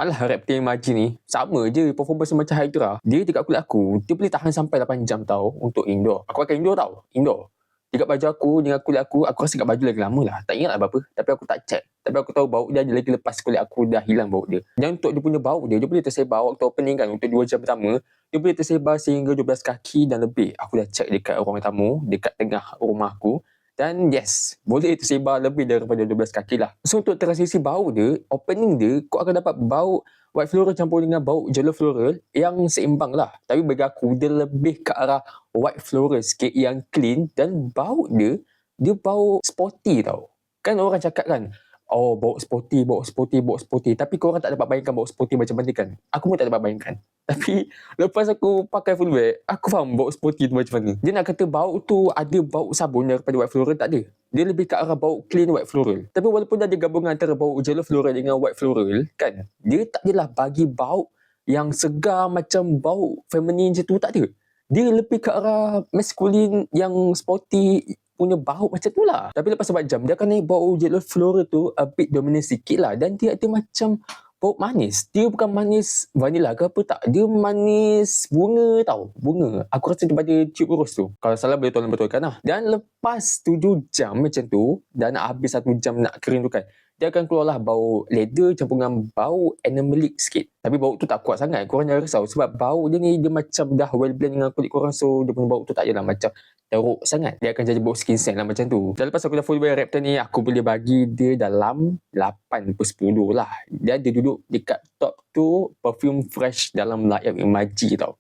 Alah, Reptil Maji ni sama je performance macam Hydra. Dia dekat kulit aku, dia boleh tahan sampai 8 jam tau untuk indoor. Aku pakai indoor tau, indoor. Dekat baju aku dengan kulit aku rasa kat baju lagi lama lah. Tak ingat lah apa-apa. Tapi aku tak check. Tapi aku tahu bau dia ada lagi lepas kulit aku dah hilang bau dia. Dan untuk dia punya bau dia boleh tersebar waktu opening kan. Untuk 2 jam pertama, dia boleh tersebar sehingga 12 kaki dan lebih. Aku dah check dekat ruang tamu, dekat tengah rumah aku. Dan yes, boleh tersebar lebih daripada 12 kaki lah. So untuk transisi bau dia, opening dia, kau akan dapat bau white floral campur dengan bau yellow floral yang seimbang lah. Tapi bagi aku, dia lebih ke arah white floral sikit yang clean. Dan bau dia, dia bau sporty tau. Kan orang cakap kan, oh bau sporty, bau sporty, bau sporty. Tapi korang tak dapat bayangkan bau sporty macam mana kan? Aku pun tak dapat bayangkan. Tapi lepas aku pakai full wear, aku faham bau sporty tu macam mana. Dia nak kata bau tu ada bau sabun daripada white floral, tak ada. Dia lebih ke arah bau clean white floral. Tapi walaupun dia ada gabungan antara bau yellow floral dengan white floral kan, dia tak adalah bagi bau yang segar macam bau feminin macam tu, tak ada. Dia lebih ke arah masculine yang sporty punya bau macam tu lah. Tapi lepas sebat jam, dia akan naik bau yellow floral tu a bit dominant sikit lah. Dan dia ada macam bau manis. Dia bukan manis vanilla ke apa tak. Dia manis bunga tau. Bunga. Aku rasa daripada tube rose tu. Kalau salah boleh tolong betulkan lah. Dan lepas 7 jam macam tu, dan nak habis 1 jam nak kering tu kan, dia akan keluarlah bau leather campur dengan bau animalic sikit. Tapi bau tu tak kuat sangat. Korang jangan risau. Sebab bau dia ni, dia macam dah well blend dengan kulit korang. So, dia punya bau tu tak adalah macam teruk sangat. Dia akan jadi bau skin scent lah macam tu. Dan lepas aku dah full wear Reptil ni, aku boleh bagi dia dalam 8/10 lah. Dia ada duduk dekat top tu perfume fresh dalam layar Imaji tau.